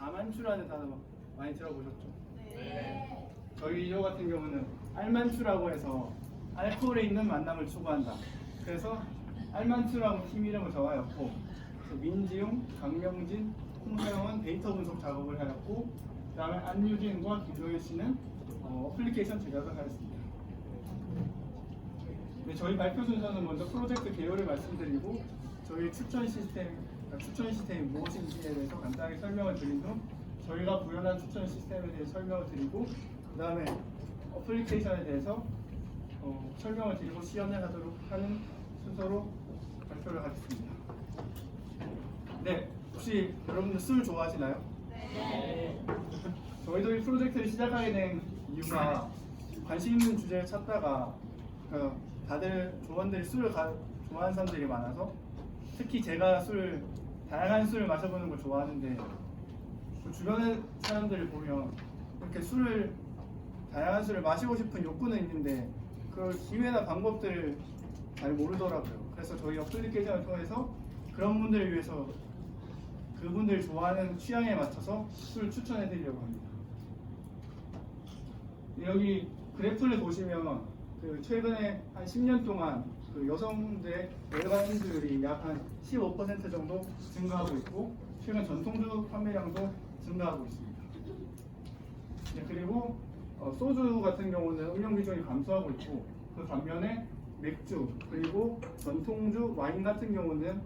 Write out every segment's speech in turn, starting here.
자만추라는 단어 많이 들어보셨죠? 네. 저희 조 같은 경우는 알만추라고 해서 알코올에 있는 만남을 추구한다. 그래서 알만추라고 팀 이름을 정하였고, 민지용, 강명진, 홍명은 데이터 분석 작업을 하였고, 그 다음에 안유진과 김도현 씨는 어플리케이션 제작을 하였습니다. 네, 저희 발표 순서는 먼저 프로젝트 개요를 말씀드리고, 저희 추천 시스템이 무엇인지에 대해서 간단하게 설명을 드린 후, 저희가 구현한 추천 시스템에 대해 설명을 드리고, 그 다음에 어플리케이션에 대해서 설명을 드리고 시연을 하도록 하는 순서로 발표를 하겠습니다. 네, 혹시 여러분들 술 좋아하시나요? 네. 저희도 이 프로젝트를 시작하게 된 이유가 관심 있는 주제를 찾다가 다들 조원들이 술을 좋아하는 사람들이 많아서, 특히 제가 다양한 술을 마셔보는 걸 좋아하는데, 그 주변의 사람들을 보면 이렇게 다양한 술을 마시고 싶은 욕구는 있는데 그 기회나 방법들을 잘 모르더라고요. 그래서 저희 어플리케이션을 통해서 그런 분들을 위해서 그분들이 좋아하는 취향에 맞춰서 술을 추천해 드리려고 합니다. 여기 그래프를 보시면 최근에 한 10년 동안 여성들의 외관인들이 약 한 15% 정도 증가하고 있고, 최근 전통주 판매량도 증가하고 있습니다. 네, 그리고 소주 같은 경우는 음용 비중이 감소하고 있고, 그 반면에 맥주 그리고 전통주, 와인 같은 경우는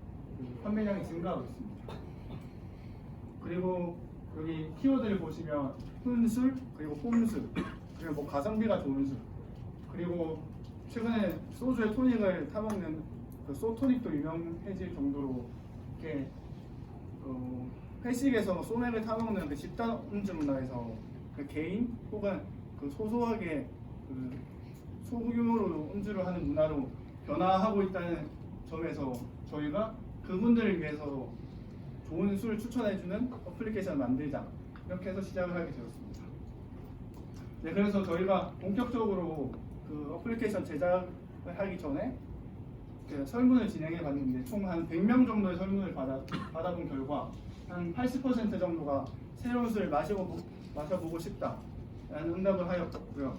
판매량이 증가하고 있습니다. 그리고 여기 키워드를 보시면 훈술, 그리고 홈술, 그리고 뭐 가성비가 좋은 술, 그리고 최근에 소주에 토닉을 타먹는 소토닉도 유명해질 정도로 이렇게 회식에서 소맥을 타먹는 그 집단 음주 문화에서 개인 혹은 소소하게 소규모로 음주를 하는 문화로 변화하고 있다는 점에서 저희가 그분들을 위해서 좋은 술을 추천해주는 어플리케이션을 만들자, 이렇게 해서 시작을 하게 되었습니다. 네, 그래서 저희가 본격적으로 어플리케이션 제작을 하기 전에 설문을 진행해 봤는데, 총 한 100명 정도의 설문을 받아본 결과 한 80% 정도가 새로운 술을 마셔보고 싶다라는 응답을 하였고요.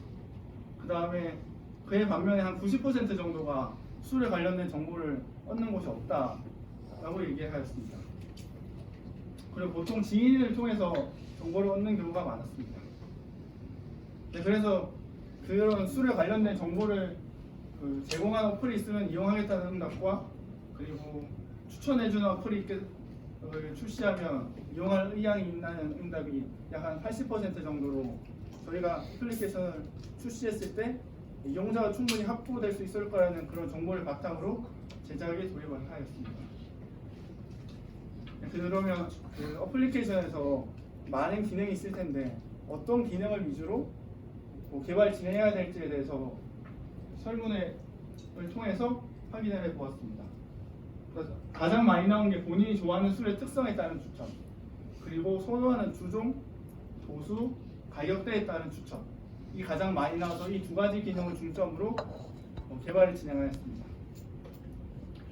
그 다음에 그에 반면에 한 90% 정도가 술에 관련된 정보를 얻는 곳이 없다라고 얘기하였습니다. 그리고 보통 지인을 통해서 정보를 얻는 경우가 많았습니다. 네, 그래서 그런 술에 관련된 정보를 제공하는 어플이 있으면 이용하겠다는 응답과, 그리고 추천해주는 어플이 출시하면 이용할 의향이 있다는 응답이 약 한 80% 정도로, 저희가 어플리케이션을 출시했을 때 이용자가 충분히 확보될 수 있을 거라는 그런 정보를 바탕으로 제작에 돌입을 하였습니다. 그러면 어플리케이션에서 많은 기능이 있을 텐데 어떤 기능을 위주로 개발 진행해야 될지에 대해서 설문을 통해서 확인을 해보았습니다. 그래서 가장 많이 나온 게 본인이 좋아하는 술의 특성에 따른 추천, 그리고 선호하는 주종, 도수, 가격대에 따른 추천, 이 가장 많이 나와서 이 두 가지 기능을 중점으로 개발을 진행하였습니다.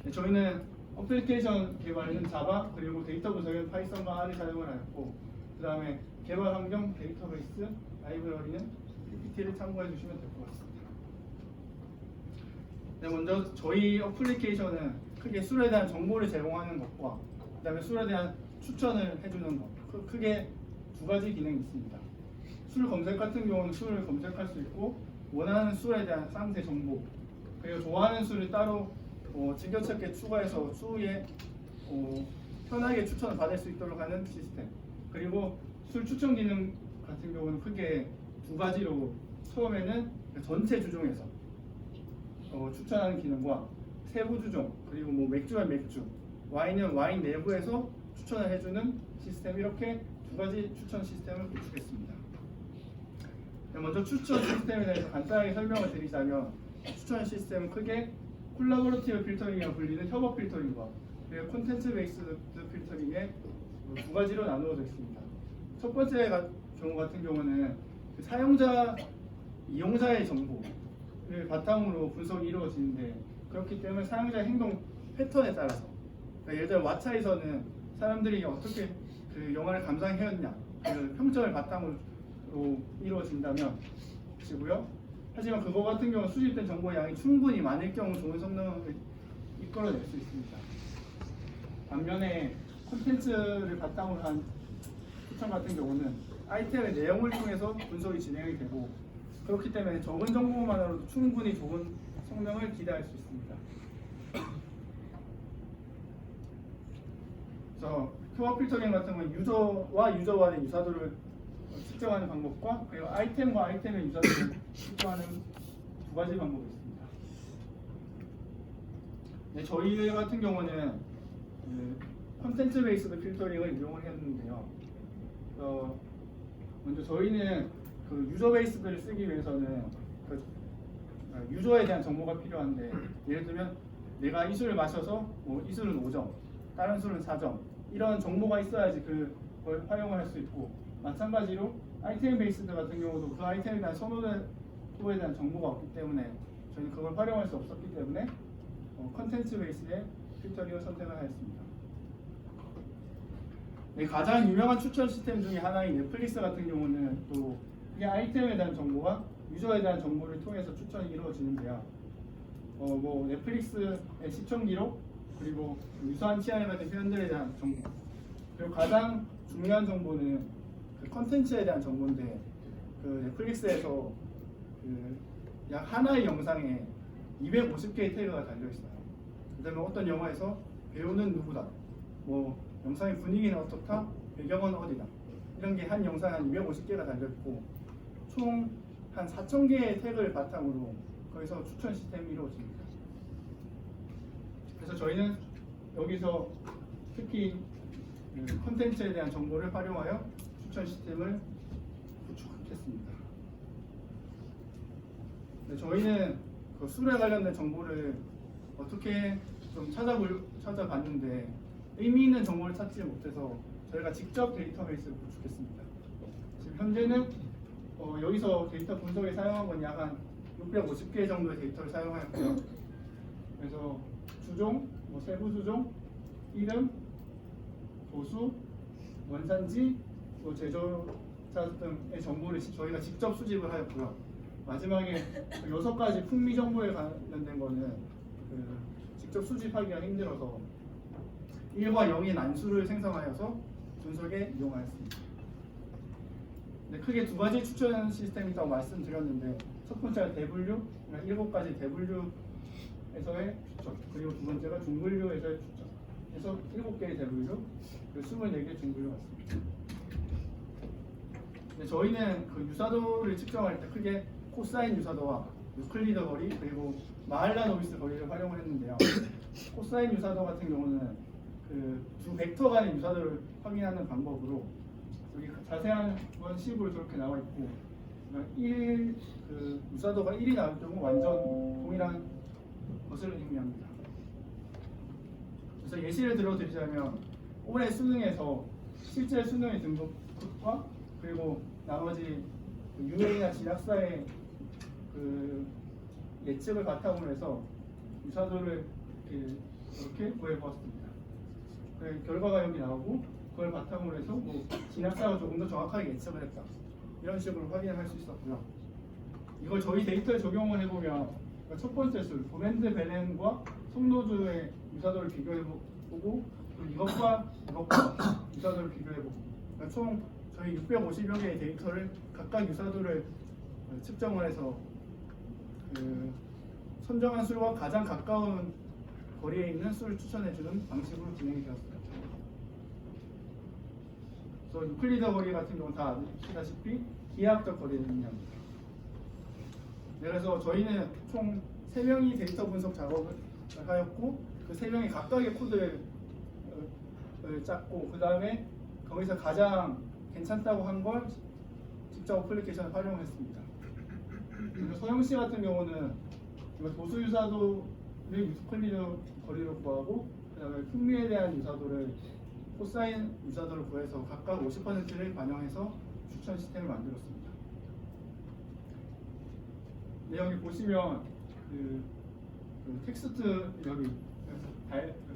네, 저희는 어플리케이션 개발은 자바, 그리고 데이터 분석은 파이썬과 R을 사용을 하였고, 그 다음에 개발 환경, 데이터베이스, 라이브러리는 PPT를 참고해 주시면 될 것 같습니다. 네, 먼저 저희 어플리케이션은 크게 술에 대한 정보를 제공하는 것과 그 다음에 술에 대한 추천을 해주는 것, 크게 두 가지 기능이 있습니다. 술 검색 같은 경우는 술을 검색할 수 있고, 원하는 술에 대한 상세 정보, 그리고 좋아하는 술을 따로 즐겨찾기에 추가해서 추후에 편하게 추천을 받을 수 있도록 하는 시스템, 그리고 술 추천 기능 같은 경우는 크게 두 가지로, 처음에는 전체 주종에서 추천하는 기능과 세부 주종, 그리고 뭐 맥주면 맥주, 와인은 와인 내부에서 추천을 해주는 시스템, 이렇게 두 가지 추천 시스템을 구축했습니다. 먼저 추천 시스템에 대해서 간단하게 설명을 드리자면, 추천 시스템은 크게 콜라보러티브 필터링이라고 불리는 협업 필터링과 그리고 콘텐츠 베이스드 필터링의 두 가지로 나누어져 있습니다. 첫 번째 경우 같은 경우는 이용자의 정보를 바탕으로 분석이 이루어지는데, 그렇기 때문에 사용자의 행동 패턴에 따라서, 예를 들어 왓챠에서는 사람들이 어떻게 그 영화를 감상해왔냐 그 평점을 바탕으로 이루어진다면 시고요. 하지만 그거 같은 경우 수집된 정보의 양이 충분히 많을 경우 좋은 성능을 이끌어낼 수 있습니다. 반면에 콘텐츠를 바탕으로 한 추천 같은 경우는 아이템의 내용을 통해서 분석이 진행이 되고 그렇기 때문에 적은 정보만으로도 충분히 좋은 성능을 기대할 수 있습니다. 그래서 큐어 필터링 같은 경우는 유저와 유저 간의 유사도를 측정하는 방법과 그리고 아이템과 아이템의 유사도를 측정하는 두 가지 방법이 있습니다. 네, 저희 같은 경우는 컨텐츠 베이스드 필터링을 이용을 했는데요. 먼저 저희는 그 유저 베이스들을 쓰기 위해서는 그 유저에 대한 정보가 필요한데 예를 들면 내가 이 술을 마셔서 뭐 이 술은 5점, 다른 술은 4점 이런 정보가 있어야지 그걸 활용을 할 수 있고 마찬가지로 아이템 베이스드 같은 경우도 그 아이템에 대한 선호도에 대한 정보가 없기 때문에 저희는 그걸 활용할 수 없었기 때문에 컨텐츠 베이스의 필터링을 선택을 하였습니다. 네, 가장 유명한 추천 시스템 중에 하나인 넷플릭스 같은 경우는 또 이 아이템에 대한 정보와 유저에 대한 정보를 통해서 추천이 이루어지는데요. 뭐 넷플릭스의 시청 기록 그리고 유사한 취향에 맞는 표현들에 대한 정보 그리고 가장 중요한 정보는 그 컨텐츠에 대한 정보인데 그 넷플릭스에서 그 약 하나의 영상에 250개의 태그가 달려 있어요. 그다음에 어떤 영화에서 배우는 누구다, 뭐 영상의 분위기는 어떻다, 배경은 어디다 이런 게 한 영상에 한 250개가 달려 있고 총 한 4,000개의 태그를 바탕으로 거기서 추천 시스템이 이루어집니다. 그래서 저희는 여기서 특히 콘텐츠에 대한 정보를 활용하여 추천 시스템을 구축했습니다. 네, 저희는 그 술에 관련된 정보를 어떻게 좀 찾아봤는데 의미 있는 정보를 찾지 못해서 저희가 직접 데이터베이스를 구축했습니다. 지금 현재는 여기서 데이터 분석에 사용한 건 약 한 650개 정도의 데이터를 사용하였고요. 그래서 주종, 뭐 세부 주종, 이름, 도수, 원산지, 또 제조자 등의 정보를 저희가 직접 수집을 하였고요. 마지막에 6가지 풍미 정보에 관련된 거는 직접 수집하기가 힘들어서 1과 0의 난수를 생성하여서 분석에 이용하였습니다. 네, 크게 두 가지 추천 시스템이 있다고 말씀드렸는데 첫 번째가 대분류, 7가지 대분류에서의 추천 그리고 두 번째가 중분류에서의 추천 그래서 7개의 대분류 그리고 24개의 중분류가 있습니다. 네, 저희는 그 유사도를 측정할 때 크게 코사인 유사도와 유클리드 거리 그리고 마할라노비스 거리를 활용을 했는데요. 코사인 유사도 같은 경우는 그 두 벡터 간의 유사도를 확인하는 방법으로 여기 자세한 건 식으로 저렇게 나와 있고 그 유사도가 1이 나올 경우 완전 동일한 것을 의미합니다. 그래서 예시를 들어드리자면 올해 수능에서 실제 수능의 등급과 그리고 나머지 UA나 진학사의 그 예측을 바탕으로 해서 유사도를 이렇게 구해보았습니다. 결과가 여기 나오고 그걸 바탕으로 해서 뭐 진학사가 조금 더 정확하게 예측을 했다 이런 식으로 확인할 수 있었고요. 이걸 저희 데이터에 적용을 해보면 첫 번째 수 도맨드 벨렌과 송노주의 유사도를 비교해보고 이것과 유사도를 비교해보고 총 저희 650여 개의 데이터를 각각 유사도를 측정을 해서 선정한 수와 가장 가까운 거리에 있는 수를 추천해주는 방식으로 진행이 되었습니다. 그래서 유클리드 거리 같은 경우는 다 아시다시피 기하학적 거리를 의미합니다. 그래서 저희는 총 3명이 데이터 분석 작업을 하였고 그 3명이 각각의 코드를 짰고 그 다음에 거기서 가장 괜찮다고 한 걸 직접 어플리케이션을 활용했습니다. 그래서 서영 씨 같은 경우는 도수 유사도를 유클리드 거리로 구하고 그 다음에 풍미에 대한 유사도를 코사인 유사도를 구해서 각각 50%를 반영해서 추천 시스템을 만들었습니다. 네, 여기 보시면 그 텍스트 여기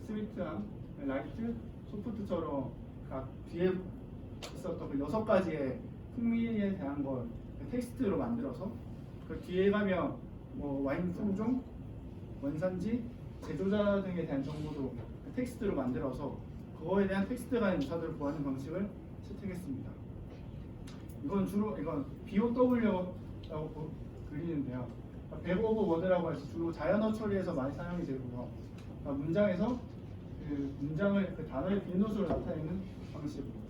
스위트함, 라이트, 소프트처럼 각 뒤에 있었던 그 6가지의 풍미에 대한 걸 텍스트로 만들어서 그 뒤에 가면 뭐 와인 품종, 원산지, 제조자 등에 대한 정보도 텍스트로 만들어서 그거에 대한 텍스트 간의 유사도를 구하는 방식을 채택했습니다. 이건 BOW라고 불리는데요. 백 오브 워드라고 해서 주로 자연어 처리에서 많이 사용이 되고요. 문장에서 그 문장을 그 단어의 빈도수를 나타내는 방식으로.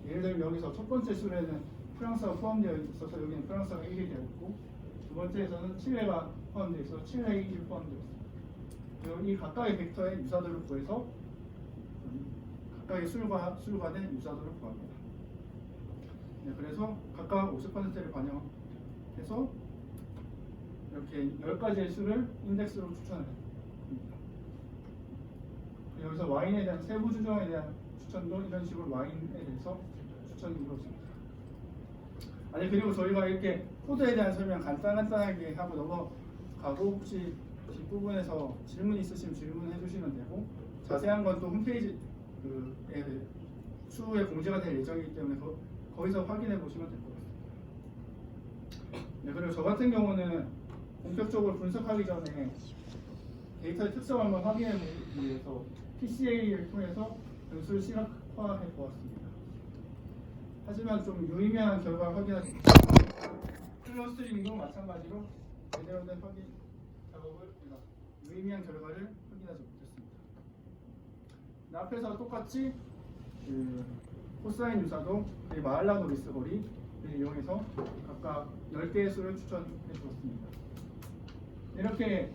예를 들면 여기서 첫 번째 수에는 프랑스어가 포함되어 있어서 여기는 프랑스어가 1이 되어 있고, 두 번째에서는 칠레가 포함되어 있어서 칠레가 1이 포함되어 있습니다. 그리고 이 각각의 벡터의 유사도를 구해서 각각의 술과 술 간의 유사도를 구합니다. 네, 그래서 각각 50%를 반영해서 이렇게 10가지의 술을 인덱스로 추천합니다. 여기서 와인에 대한 세부 주정에 대한 추천도 이런 식으로 와인에 대해서 추천이 이루어집니다. 아니 그리고 저희가 이렇게 코드에 대한 설명 간단하게 하고 넘어가고 혹시 뒷부분에서 질문 있으시면 질문해 주시면 되고, 자세한 건 또 홈페이지에 추후에 공지가 될 예정이기 때문에 거기서 확인해 보시면 될 것 같습니다. 네, 그리고 저 같은 경우는 본격적으로 분석하기 전에 데이터의 특성을 한번 확인해 보기 위해서 PCA를 통해서 변수를 시각화해 보았습니다. 하지만 좀 유의미한 결과를 확인하지 못했습니다. 클러스터링도 마찬가지로 제대로 된 확인 작업을 유의미한 결과를 확인하지 못했습니다. 앞에서 똑같이 코사인 유사도 마할라 노리스 거리를 이용해서 각각 10개의 수를 추천해 주었습니다. 이렇게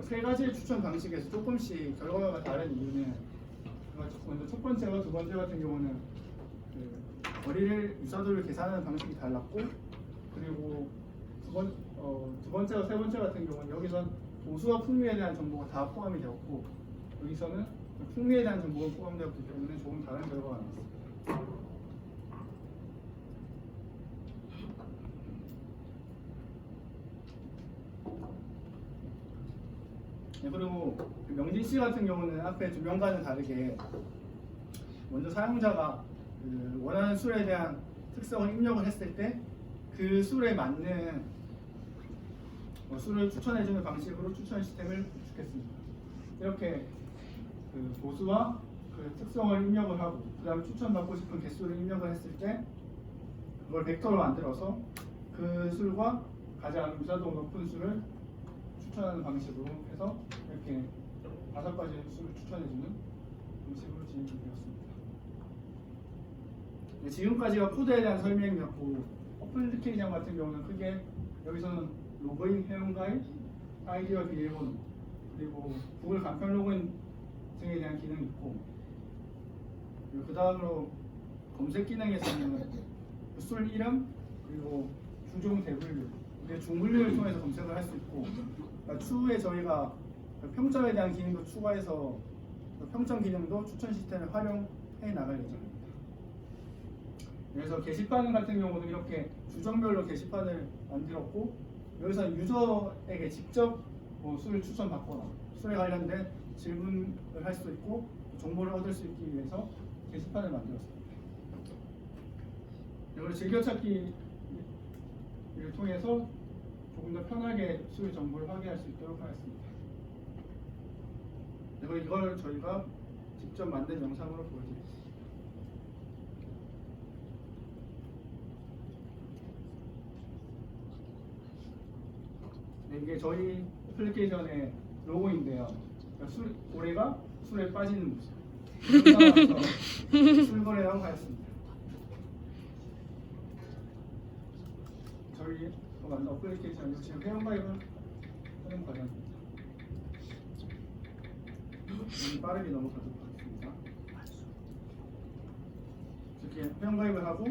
세 가지의 추천 방식에서 조금씩 결과가 다른 이유는 먼저 첫 번째와 두 번째 같은 경우는 거리를 유사도를 계산하는 방식이 달랐고, 그리고 두 번째와 세 번째 같은 경우는 여기선 도수와 풍미에 대한 정보가 다 포함이 되었고, 여기서는 풍미에 대한 정보가 포함되었기 때문에 조금 다른 결과가 나왔습니다. 네, 그리고 명진 씨 같은 경우는 앞에 두 명과는 다르게 먼저 사용자가 원하는 술에 대한 특성을 입력을 했을 때 그 술에 맞는 술을 추천해주는 방식으로 추천 시스템을 구축했습니다. 이렇게 도수와 특성을 입력을 하고, 그 다음 추천받고 싶은 개수를 입력을 했을 때 그걸 벡터로 만들어서 그 술과 가장 유사도 높은 술을 추천하는 방식으로 해서 이렇게 5가지 술을 추천해주는 방식으로 진행이 되었습니다. 네, 지금까지가 코드에 대한 설명이었고, 어플리케이션 같은 경우는 크게 여기서는 로그인 회원가입, 아이디와 비밀번호, 그리고 구글 간편 로그인 등에 대한 기능이 있고, 그 다음으로 검색 기능에서는 술 이름, 그리고 주종 대분류, 중분류를 통해서 검색을 할 수 있고, 추후에 저희가 평점에 대한 기능도 추가해서 평점 기능도 추천 시스템에 활용해 나갈 예정입니다. 그래서 게시판 같은 경우는 이렇게 주종별로 게시판을 만들었고, 여기서 유저에게 직접 술을 추천받거나 술에 관련된 질문을 할 수 있고 정보를 얻을 수 있기 위해서 게시판을 만들었습니다. 이걸 즐겨찾기를 통해서 조금 더 편하게 술 정보를 확인할 수 있도록 하였습니다. 그리고 이걸 저희가 직접 만든 영상으로 보여드리겠습니다. 네, 이게 저희 애플리케이션의 로고인데요. 올해가 술에 빠지는 모습. 술거래라고 하였습니다. 저희 만든 어플리케이션이 지금 회원가입을 하는 과정입니다. 빠르게 넘어가도록 하겠습니다. 이렇게 회원가입을 하고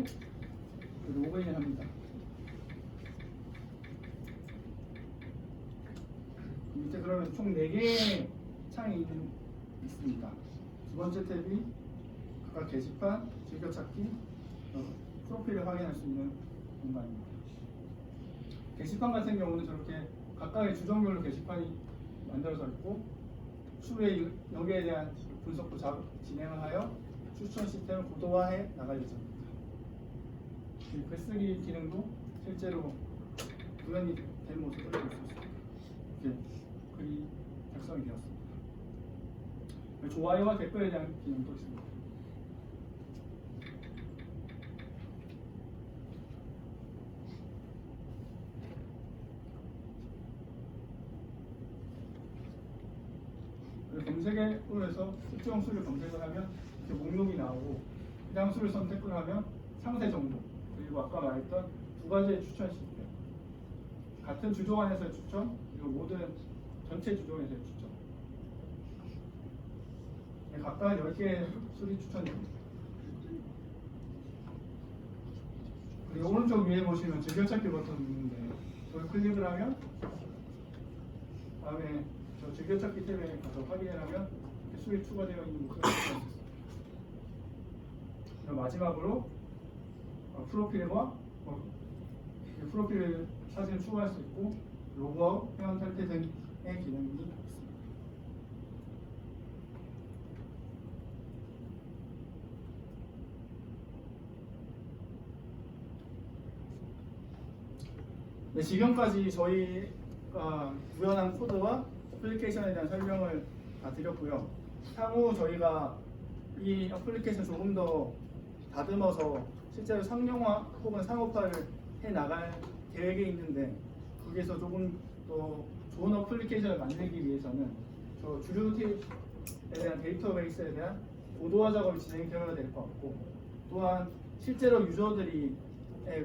로그인을 합니다. 밑에 그러면 총 4개의 창이 있습니다. 두 번째 탭이 각각 게시판, 즐겨찾기, 프로필을 확인할 수 있는 공간입니다. 게시판 같은 경우는 저렇게 각각의 주종별로 게시판이 만들어져 있고, 추후에 여기에 대한 분석도 진행하여 추천 시스템을 고도화해 나갈 예정입니다. 이 글쓰기 기능도 실제로 구현이 된 모습을 볼 수 있습니다. 이렇게 글이 작성이 되었습니다. 좋아요와 댓글에 대한 기능도 있습니다. 검색에 또해서 특정 수를 검색을 하면 이렇게 목록이 나오고 해당 수를 선택을 하면 상세 정보 그리고 아까 말했던 두 가지의 추천 시스템 같은 주종 안에서의 추천 그리고 모든 전체 주종에서의 추천 각각 10개의 수리 추천이 됩니다. 그리고 오른쪽 위에 보시면 즐겨찾기 버튼이 있는데 그걸 클릭을 하면 다음에 저 즐겨찾기 탭에 가서 확인을 하면 이렇게 수리 추가되어 있는 모습을 볼 수 있습니다. 그리고 마지막으로 프로필과 프로필 사진을 추가할 수 있고 로그아웃, 회원 탈퇴 등의 기능이 있습니다. 네, 지금까지 저희가 구현한 코드와 어플리케이션에 대한 설명을 다 드렸고요. 향후 저희가 이 어플리케이션 조금 더 다듬어서 실제로 상용화 혹은 상업화를 해 나갈 계획이 있는데 거기에서 조금 더 좋은 어플리케이션을 만들기 위해서는 저 주류 팁에 대한 데이터베이스에 대한 고도화 작업이 진행되어야 될 것 같고 또한 실제로 유저들이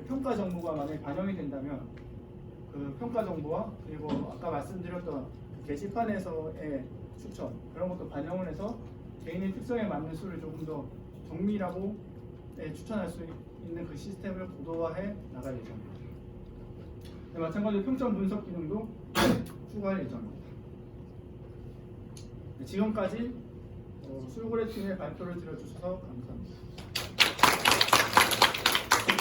평가 정보가 만약에 반영이 된다면 그 평가 정보와 그리고 아까 말씀드렸던 게시판에서의 추천 그런 것도 반영을 해서 개인의 특성에 맞는 수를 조금 더 정밀하고 추천할 수 있는 그 시스템을 고도화해 나갈 예정입니다. 네, 마찬가지로 평점 분석 기능도 추가할 예정입니다. 네, 지금까지 술고래 팀의 발표를 들어주셔서 감사합니다.